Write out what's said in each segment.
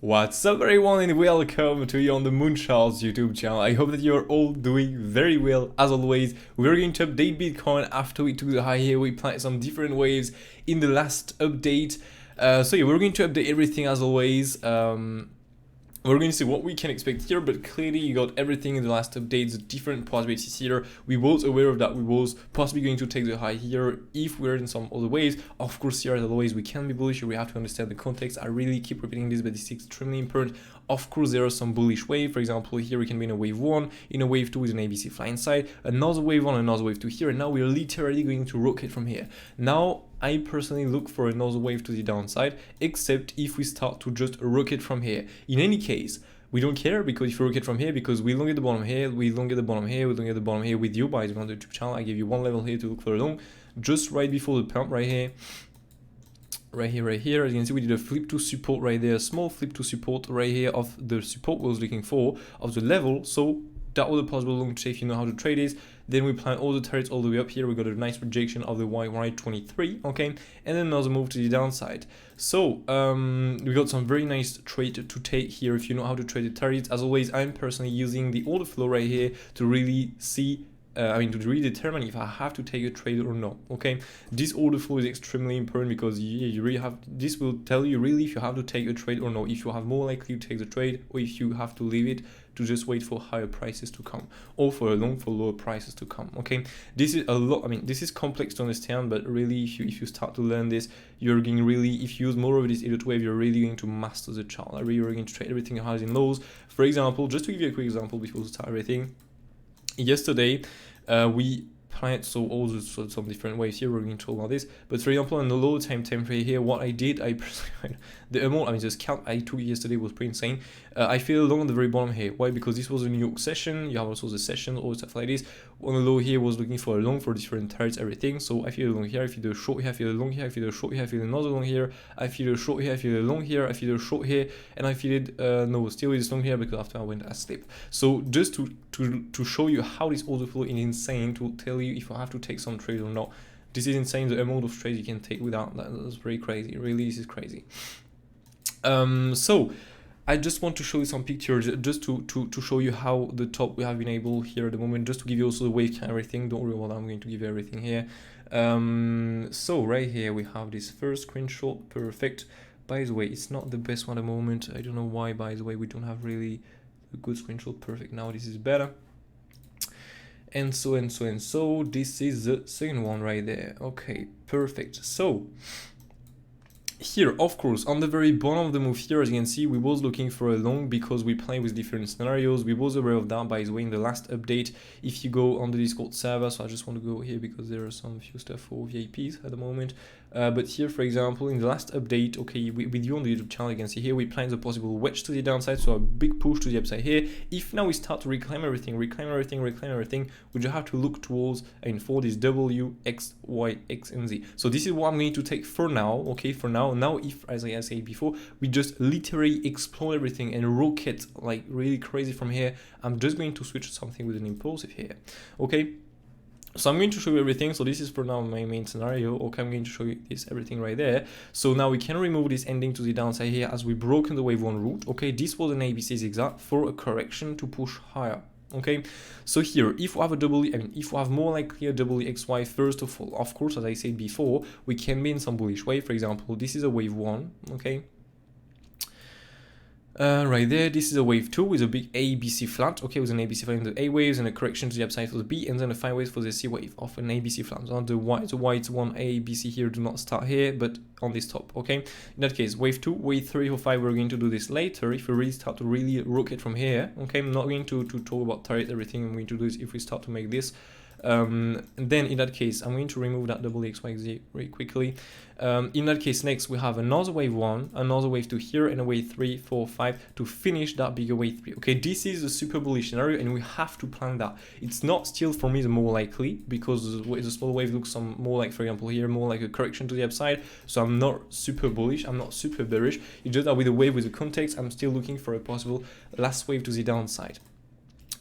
What's up everyone and welcome to you on the MOONCHARTS YouTube channel. I hope that you're all doing very well. As always, we're going to update Bitcoin after we took the high here. We planted some different waves in the last update. So yeah, we're going to update everything as always. We're going to see what we can expect here, but clearly you got everything in the last updates, different possibilities here. We was aware of that we was possibly going to take the high here if we're in some other waves. Of course, here as always, we can be bullish. We have to understand the context. I really keep repeating this, but this is extremely important. Of course, there are some bullish waves. For example, here we can be in a wave 1, in a wave 2 with an ABC fly inside, another wave 1, another wave 2 here, and now we're literally going to rocket from here. Now, I personally look for another wave to the downside, except if we start to just rocket from here. In any case, we don't care because if you rocket from here, because we long at the bottom here, we long at the bottom here, we long at the bottom here with you by the YouTube channel. I gave you one level here to look for a long, just right before the pump right here. Right here, as you can see, we did a flip to support right there, a small flip to support right here of the support we was looking for of the level. So that was a possible long trade if you know how to trade this. Then we plan all the targets all the way up here. We got a nice rejection of the Y23, okay, and then another move to the downside. So we got some very nice trade to take here if you know how to trade the targets. As always, I'm personally using the order flow right here to really see to really determine if I have to take a trade or not. Okay, this order flow is extremely important because you really have, this will tell you really if you have to take a trade or not, if you have more likely to take the trade or if you have to leave it to just wait for higher prices to come or for a long for lower prices to come. Okay, this is a lot, this is complex to understand, but really if you start to learn this, you're going really, if you use more of this Elliott wave, you're really going to master the chart. Really you're going to trade everything highs and lows. For example, just to give you a quick example before we start everything, yesterday we planted some different waves here. We're going to talk about this, but for example on the low time frame here, what I did, I personally, the amount, this count I took yesterday was pretty insane. I feel along on the very bottom here. Why? Because this was a New York session. You have also the session or stuff like this. On the low here was looking for a long for different targets, everything. So I feel a long here, I feel a short here, I feel a long here, I feel a short here, I feel another long here, I feel a short here, I feel a long here, I feel a short here, and I feel it no, still is long here because after I went asleep. So just to show you how this order flow is insane, to tell you if I have to take some trade or not. This is insane, the amount of trades you can take without that. That's very crazy. Really, this is crazy. So I just want to show you some pictures just to show you how the top we have been able here at the moment, just to give you also the wave and everything. Don't worry about that, I'm going to give you everything here. So right here we have this first screenshot. Perfect. By the way, it's not the best one at the moment. I don't know why, by the way, we don't have really a good screenshot. Perfect, now this is better. And so this is the second one right there. Okay, perfect. So here, of course, on the very bottom of the move here, as you can see, we was looking for a long because we play with different scenarios. We was aware of that, by the way, in the last update. If you go on the Discord server, so I just want to go here because there are some few stuff for VIPs at the moment. But here, for example, in the last update, okay, with you on the YouTube channel, you can see here we planned a possible wedge to the downside, so a big push to the upside here. If now we start to reclaim everything, we just have to look towards and for this W, X, Y, X, and Z. So this is what I'm going to take for now, okay, for now. Now, if, as I said before, we just literally explore everything and rocket like really crazy from here, I'm just going to switch to something with an impulsive here, okay? So I'm going to show you everything. So this is for now my main scenario. Okay, I'm going to show you this everything right there. So now we can remove this ending to the downside here as we broken the wave 1 route. Okay, this was an ABC zigzag for a correction to push higher. Okay, so here, if we have a if we have more likely a WXY, first of all, of course, as I said before, we can be in some bullish wave. For example, this is a wave 1, okay. Right there, this is a wave 2 with a big ABC flat, okay, with an ABC flat in the A waves and a correction to the upside for the B, and then a 5 waves for the C wave of an ABC flat. So the white one ABC here do not start here, but on this top, okay. In that case, wave 2, wave 3 or 5, we're going to do this later if we really start to really rocket from here, okay. I'm not going to talk about target everything. I'm going to do this if we start to make this. Then in that case, I'm going to remove that WXYZ very quickly. In that case, next we have another wave 1, another wave 2 here, and a wave 3, 4, 5 to finish that bigger wave 3. Okay, this is a super bullish scenario, and we have to plan that. It's not still for me the more likely because the small wave looks some more like, for example, here more like a correction to the upside. So I'm not super bullish, I'm not super bearish. It's just that with the wave, with the context, I'm still looking for a possible last wave to the downside.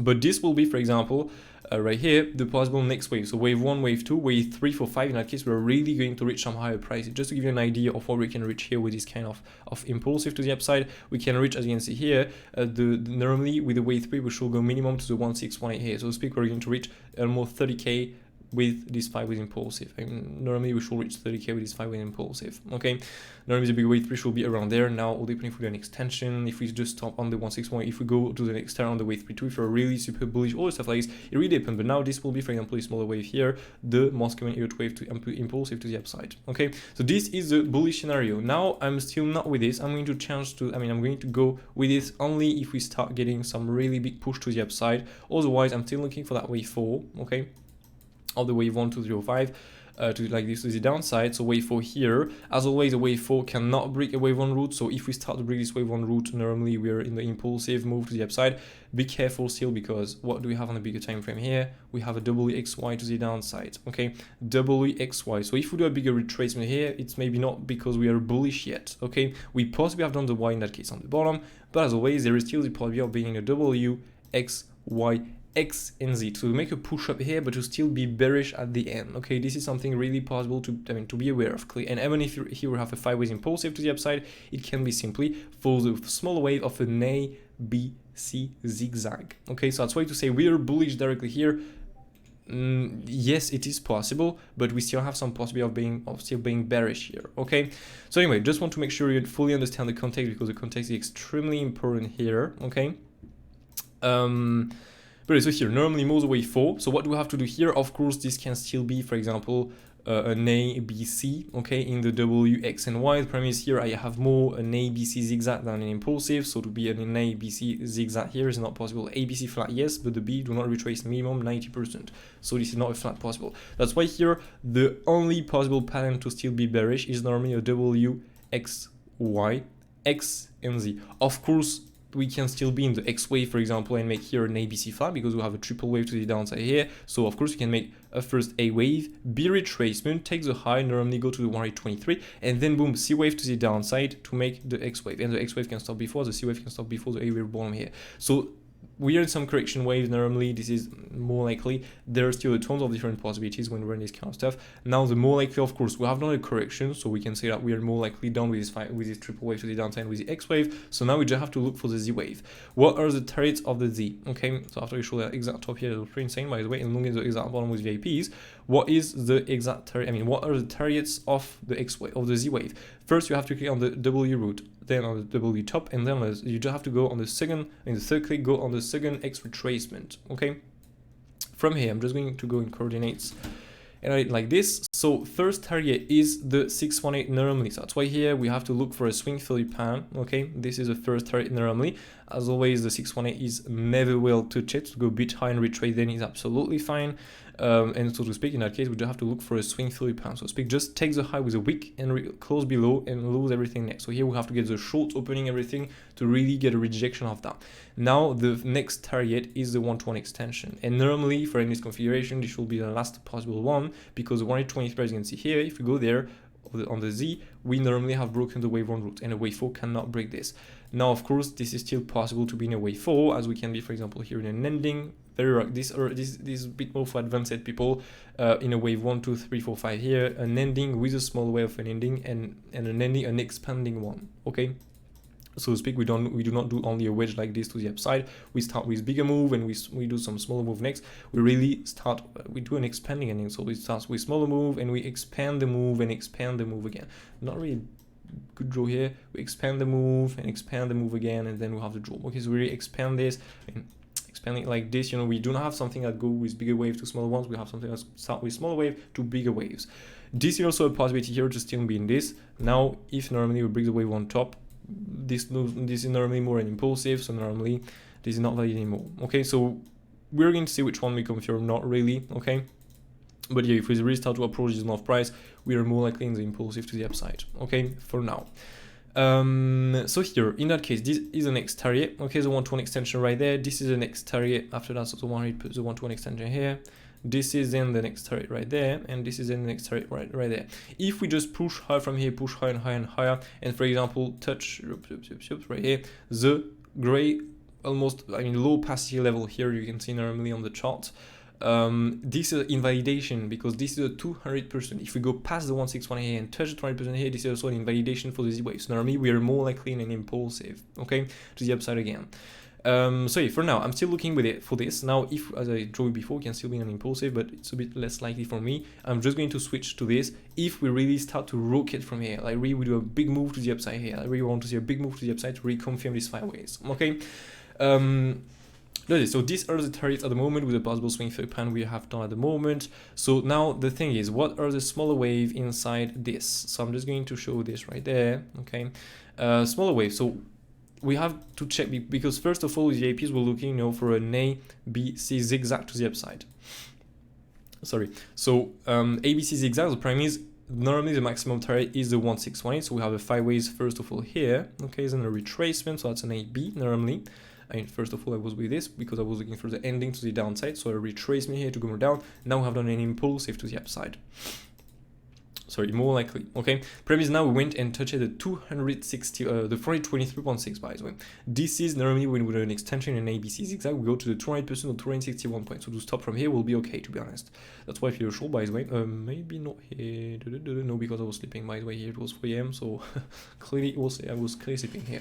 But this will be, for example, right here, the possible next wave. So wave 1, wave 2, wave 3, 4, 5. In that case, we're really going to reach some higher prices. Just to give you an idea of what we can reach here with this kind of impulsive to the upside, we can reach, as you can see here, normally with the wave 3, we should go minimum to the 1618 here. So to speak, we're going to reach almost 30k with this 5 with impulsive. I mean, normally we should reach 30k with this 5 with impulsive. Okay, normally the big wave 3 should be around there. Now, all depending if we do an extension, if we just stop on the 161, if we go to the next turn on the wave 3 2, if we're really super bullish, all the stuff like this, it really depends. But now this will be, for example, a smaller wave here, the most common Elliott wave to impulsive to the upside. Okay, so this is the bullish scenario. Now I'm still not with this. I'm going to change to, I'm going to go with this only if we start getting some really big push to the upside. Otherwise, I'm still looking for that wave 4. Okay, of the wave 1, 2, 3, 5 to like this to the downside. So wave 4 here, as always, a wave 4 cannot break a wave 1 route. So if we start to break this wave 1 route, normally we're in the impulsive move to the upside. Be careful still, because what do we have on a bigger time frame here? We have a WXY to the downside. Okay, WXY. So if we do a bigger retracement here, it's maybe not because we are bullish yet. Okay, we possibly have done the Y in that case on the bottom, but as always, there is still the possibility of being a WXY X and Z to make a push up here, but to still be bearish at the end. Okay, this is something really possible to to be aware of. And even if here we have a 5 ways impulsive to the upside, it can be simply for the small wave of an A, B, C zigzag. Okay, so that's why to say we are bullish directly here. Yes, it is possible, but we still have some possibility of still being bearish here. Okay, so anyway, just want to make sure you fully understand the context, because the context is extremely important here. Okay. But so here, normally moves away 4. So what do we have to do here? Of course, this can still be, for example, an A, B, C, okay, in the W, X, and Y. The problem is here I have more an A, B, C zigzag than an impulsive. So to be an A, B, C zigzag here is not possible. A, B, C flat, yes, but the B do not retrace minimum 90%. So this is not a flat possible. That's why here, the only possible pattern to still be bearish is normally a W, X, Y, X, and Z. Of course, we can still be in the X wave, for example, and make here an ABC flat, because we have a triple wave to the downside here. So of course we can make a first A wave, B retracement, take the high, normally go to the 123, and then boom, C wave to the downside to make the X wave. And the X wave can stop before, the C wave can stop before the A wave bottom here. So we are in some correction waves. Normally this is more likely. There are still tons of different possibilities when we're in this kind of stuff. Now the more likely, of course, we have done a correction, so we can say that we are more likely done with this triple wave to the downside with the X wave. So now we just have to look for the Z wave. What are the targets of the Z? Okay, so after we show that exact top here, it's pretty insane, by the way, and looking at the exact bottom with VIPs, what is the exact target? What are the targets of the X wave, of the Z wave? First, you have to click on the W root, then on the W top, and then you just have to go on the second, in the third click, go on the second X retracement. Okay, from here I'm just going to go in coordinates and write like this. So first target is the 618 normally, so that's why here we have to look for a swing failure pan. Okay, this is the first target normally. As always, the 618 is never well touch it. To go a bit high and retrace then is absolutely fine. And so to speak, in that case, we just have to look for a swing failure pan. So to speak, just take the high with a wick and close below and lose everything next. So here we have to get the short opening everything to really get a rejection of that. Now the next target is the 1-to-1 extension, and normally for in this configuration this will be the last possible one, because the 123, as you can see here, if we go there on the Z, we normally have broken the wave 1 route, and a wave 4 cannot break this. Now of course this is still possible to be in a wave 4, as we can be, for example, here in an ending. This is a bit more for advanced people, in a wave 1, 2, 3, 4, 5 here, an ending with a small wave of an ending, and an ending, an expanding one. Okay, so to speak, we do not do only a wedge like this to the upside. We start with bigger move and we do some smaller move next. We really start, we do an expanding ending. So we start with smaller move and we expand the move and expand the move again. Not really good draw here. We expand the move and expand the move again, and then we have the draw. Okay, so we really expand this and expanding like this. We do not have something that go with bigger wave to smaller ones. We have something that start with smaller wave to bigger waves. This is also a possibility here to still be in this. Now, if normally we break the wave on top, this is normally more an impulsive, so normally this is not valid anymore. Okay, so we're going to see which one we confirm, not really. Okay, but yeah, if we really start to approach this north price, we are more likely in the impulsive to the upside. Okay, for now. So here, in that case, this is the next target. Okay, the 1-to-1 extension right there. This is the next target. After that, so the 1-to-1 extension here. This is then the next target right there, and this is then the next target right there. If we just push high from here, push higher and higher and higher, and for example touch right here, the gray almost low opacity level here, you can see normally on the chart, this is invalidation because this is a 200%. If we go past the 161 here and touch the 200% here, this is also an invalidation for the Z wave. So normally we are more likely in an impulsive, okay, to the upside again. So yeah, for now, I'm still looking with it for this. Now, if, as I drew before, can still be an impulsive, but it's a bit less likely for me. I'm just going to switch to this if we really start to rocket from here. Like really, we do a big move to the upside here. I really want to see a big move to the upside to reconfirm these 5 waves, okay? So these are the targets at the moment with the possible swing fair pan we have done at the moment. So now the thing is, what are the smaller wave inside this? So I'm just going to show this right there, okay? Smaller wave, so we have to check because first of all, the APs were looking, you know, for an A, B, C zigzag to the upside. Sorry, so ABC zigzag, the prime is normally the maximum target is the 1618, so we have the 5 waves first of all here, okay, then a retracement, so that's an AB normally. I mean, first of all, I was with this because I was looking for the ending to the downside, so a retracement here to go more down. Now we have done an impulsive to the upside. Sorry, more likely, okay? Premise now we went and touched the 260, the 423.6 by the way. This is normally when we do an extension in ABC zigzag, we go to the 200% or 261 points. So to stop from here will be okay, to be honest. That's why I feel short, by the way. Maybe not here, no, because I was sleeping, by the way, here it was 3 AM, so clearly also I was clearly sleeping here.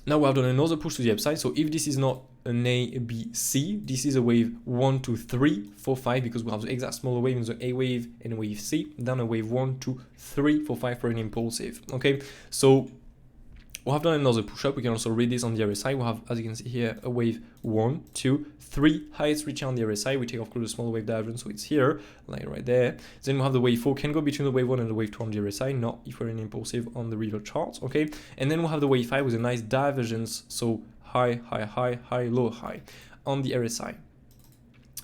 Now we have done another push to the upside, so if this is not an A, B, C, this is a wave 1, 2, 3, 4, 5, because we have the exact smaller wave in the A wave and wave C, then a wave 1, 2, 3, 4, 5 for an impulsive, okay? So we have done another push-up. We can also read this on the other side. We have, as you can see here, a wave 1, 2, 3, highest reaching on the other side. We take, of course, the smaller wave divergence, so it's here, like right there. Then we have the wave 4, can go between the wave 1 and the wave 2 on the other side, not if we're an impulsive on the river chart, okay? And then we have the wave 5 with a nice divergence, so high, high, high, high, low, high on the other side.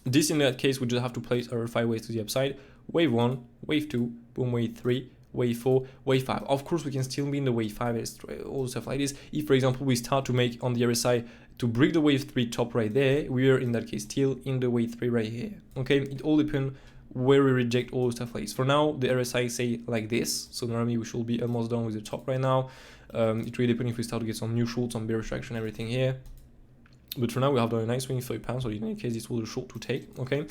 This, in that case, we just have to place our 5 waves to the upside. Wave 1, wave 2, boom, wave 3, wave 4, wave 5. Of course, we can still be in the wave 5, all stuff like this. If, for example, we start to make on the other side to break the wave 3 top right there, we are in that case still in the wave 3 right here. Okay, it all depends where we reject all stuff like this. For now, the RSI say like this, so normally we should be almost done with the top right now. It really depends if we start to get some new shorts, some bearish action, everything here. But for now, we have done a nice swing 30 pounds, so in any case, this was a short to take, okay?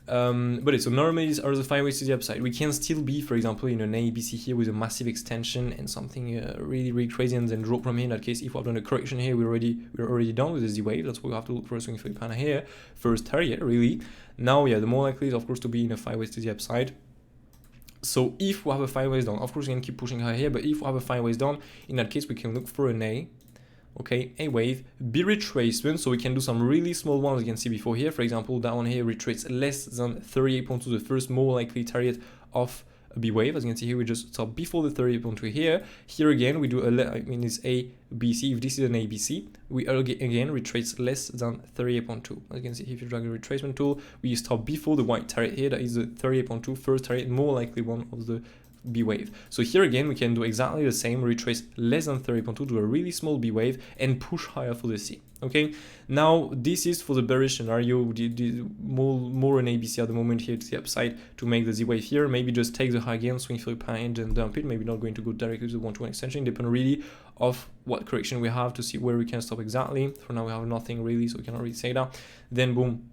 But it's so normally these are the 5 ways to the upside. We can still be, for example, in an ABC here with a massive extension and something really, really crazy, and then drop from here. In that case, if we've done a correction here, we're already done with the Z wave. That's why we have to look for a swing 30 pound here, first target, really. Now, yeah, the more likely is, of course, to be in a 5 ways to the upside. So if we have a 5 ways down, of course, we can keep pushing higher here, but if we have a 5 ways down, in that case, we can look for an A. Okay, A wave, B retracement, so we can do some really small ones you can see before here. For example, that one here retraces less than 38.2, the first more likely target of a B wave. As you can see here, we just stop before the 38.2 here. Here again, we do it's A, B, C. If this is an A, B, C, we again retrace less than 38.2. As you can see, if you drag the retracement tool, we stop before the white target here. That is the 38.2, first target, more likely one of the B wave. So here again, we can do exactly the same, retrace less than 30.2 to a really small B wave and push higher for the C. Okay, now this is for the bearish scenario, more an ABC at the moment here to the upside to make the Z wave here. Maybe just take the high again, swing for the pine and dump it. Maybe not going to go directly to the 1-to-1 extension, depend really of what correction we have to see where we can stop exactly. For now, we have nothing really, so we cannot really say that. Then boom,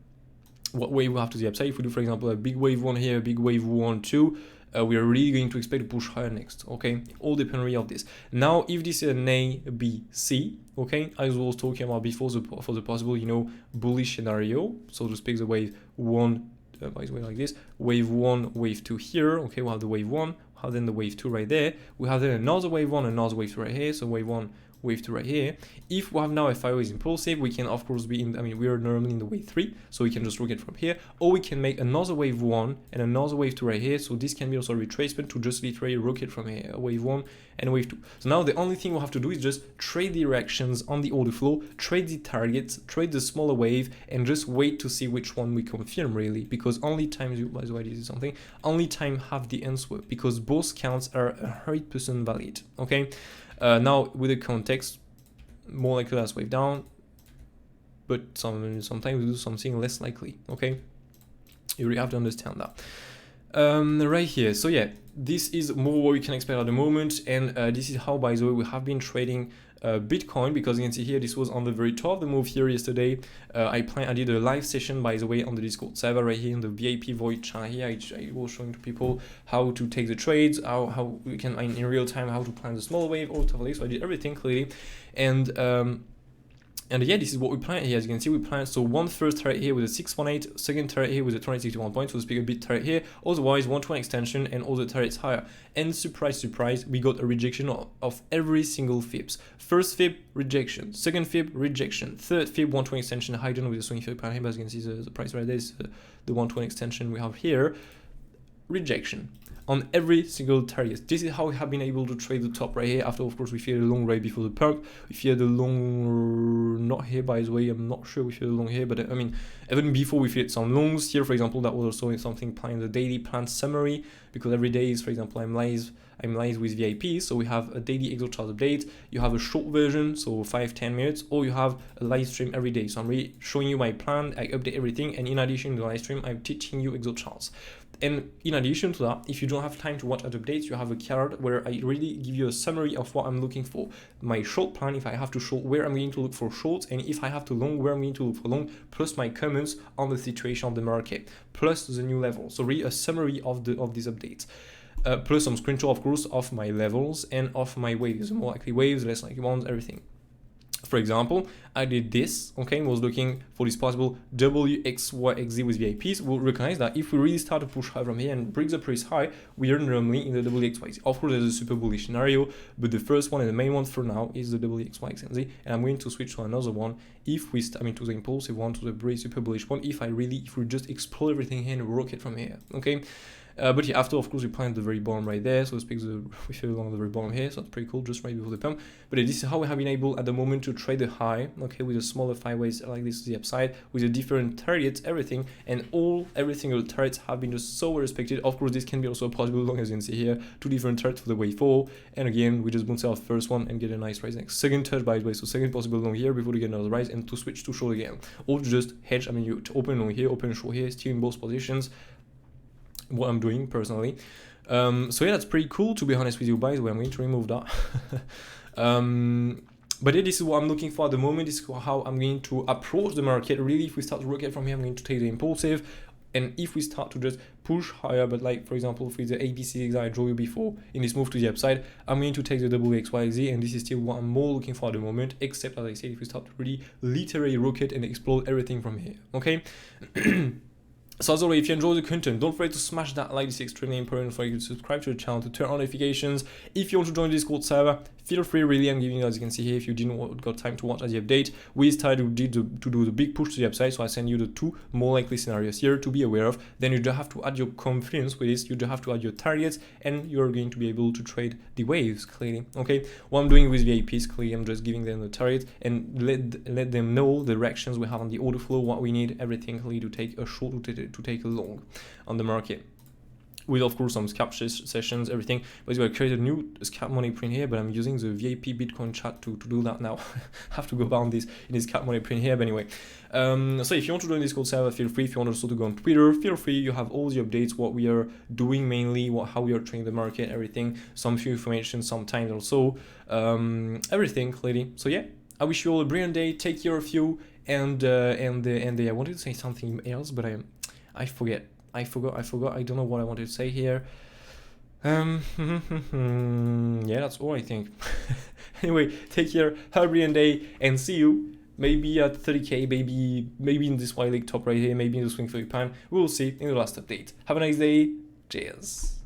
what wave we have to the upside. If we do, for example, a big wave 1 here, a big wave 1, 2, we are really going to expect to push higher next, okay? All depends really of this. Now, if this is an A, B, C, okay, as I was talking about before, for the possible, you know, bullish scenario, so to speak, the wave 1, by the way, like this, wave 1, wave 2 here, okay, we'll have the wave 1, we'll have then the wave 2 right there, we have then another wave 1, another wave 2 right here, so wave 1, wave 2 right here. If we have now a 5 waves impulsive, we can of course be in, we are normally in the wave 3, so we can just rocket from here, or we can make another wave 1 and another wave 2 right here, so this can be also a retracement to just literally rocket from here, a wave 1 and wave 2. So now the only thing we have to do is just trade the directions on the order flow, trade the targets, trade the smaller wave, and just wait to see which one we confirm really, because only time, by the way, this is something, only time have the answer, because both counts are 100% valid, okay? Now, with the context, more likely last wave down, but sometimes we do something less likely, okay? You really have to understand that. Right here. So yeah, this is more what we can expect at the moment, and this is how, by the way, we have been trading Bitcoin, because you can see here this was on the very top of the move here yesterday. I did a live session, by the way, on the Discord server right here in the VIP void channel here. I was showing to people how to take the trades, how we can in real time, how to plan the small wave, all stuff like this. So I did everything clearly, and yeah, this is what we planned here. As you can see, we planned so one first turret here with a 618, second turret here with a 261 points, so speak a bit turret here, otherwise 120 extension and all the turrets higher. And surprise, surprise, we got a rejection of every single fibs. First fib, rejection. Second fib, rejection. Third fib, 120 extension, hidden with a swing fib here, but as you can see the price right there is the 120 extension we have here. Rejection on every single target. This is how we have been able to trade the top right here. After, of course, we feared a long right before the perk. We feared the long, not here, by the way, I'm not sure we feared a long here, but I mean, even before we feared some longs here, for example, that was also something playing the daily plan summary, because every day is, for example, I'm live with VIPs, so we have a daily ExoChart update, you have a short version, so 5-10 minutes, or you have a live stream every day. So I'm really showing you my plan, I update everything, and in addition to the live stream, I'm teaching you ExoCharts. And in addition to that, if you don't have time to watch ad updates, you have a card where I really give you a summary of what I'm looking for. My short plan, if I have to short, where I'm going to look for shorts, and if I have to long, where I'm going to look for long, plus my comments on the situation of the market, plus the new level. So really a summary of these updates. Plus some screenshot, of course, of my levels and of my waves. More likely waves, less likely ones, everything. For example, I did this, okay, was looking for this possible WXYXZ with VIPs. We'll recognize that if we really start to push high from here and break the price high, we are normally in the WXYXZ. Of course, there's a super bullish scenario, but the first one and the main one for now is the WXYXZ, and I'm going to switch to another one if we, to the impulsive one, to the very super bullish one, if we just explode everything here and rocket from here, okay? But yeah, after, of course, we planned the very bottom right there, so we feel along the very bottom here, so it's pretty cool, just right before the pump. But this is how we have been able at the moment to trade the high, okay, with a smaller 5 ways like this to the upside, with the different targets, everything, and every single targets have been just so well respected. Of course, this can be also a possible long, as you can see here, 2 different targets for the wave 4, and again, we just bounce out first one and get a nice rise next. Second touch, by the way, so second possible long here before we get another rise, and to switch to short again, or to just hedge. I mean, you open long here, open short here, still in both positions. What I'm doing personally. So yeah, that's pretty cool, to be honest with you. By the way, I'm going to remove that. But yeah, this is what I'm looking for at the moment. This is how I'm going to approach the market. Really, if we start to rocket from here, I'm going to take the impulsive. And if we start to just push higher, but like, for example, with the ABC that I drew you before in this move to the upside, I'm going to take the WXYZ, and this is still what I'm more looking for at the moment, except, as I said, if we start to really literally rocket and explode everything from here, okay? So as always, if you enjoy the content, don't forget to smash that like. It's extremely important for you to subscribe to the channel, to turn on notifications. If you want to join the Discord server, feel free. Really, I'm giving you, as you can see here, if you didn't got time to watch the update, we started to do the big push to the upside. So I send you the 2 more likely scenarios here to be aware of. Then you don't have to add your confidence with this. You don't have to add your targets, and you're going to be able to trade the waves clearly. Okay, what I'm doing with VIPs, clearly, I'm just giving them the target and let them know the directions we have on the order flow, what we need, everything clearly to take a short, to take a long on the market, with of course some scalp sessions, everything. By the way, I created a new scalp money print here, but I'm using the VIP Bitcoin chat to do that now. Have to go down in this scalp money print here, but anyway. So if you want to join this Discord server, feel free. If you want also to go on Twitter, feel free. You have all the updates, what we are doing mainly, how we are trading the market, everything, some few information, sometimes also, everything clearly. So yeah, I wish you all a brilliant day. Take care of you, and I wanted to say something else, but I forgot. I don't know what I wanted to say here. Yeah, that's all I think. Anyway, take care, have a brilliant day, and see you maybe at 30k, maybe in this white lake top right here, maybe in the swing for your pan. We'll see in the last update. Have a nice day. Cheers.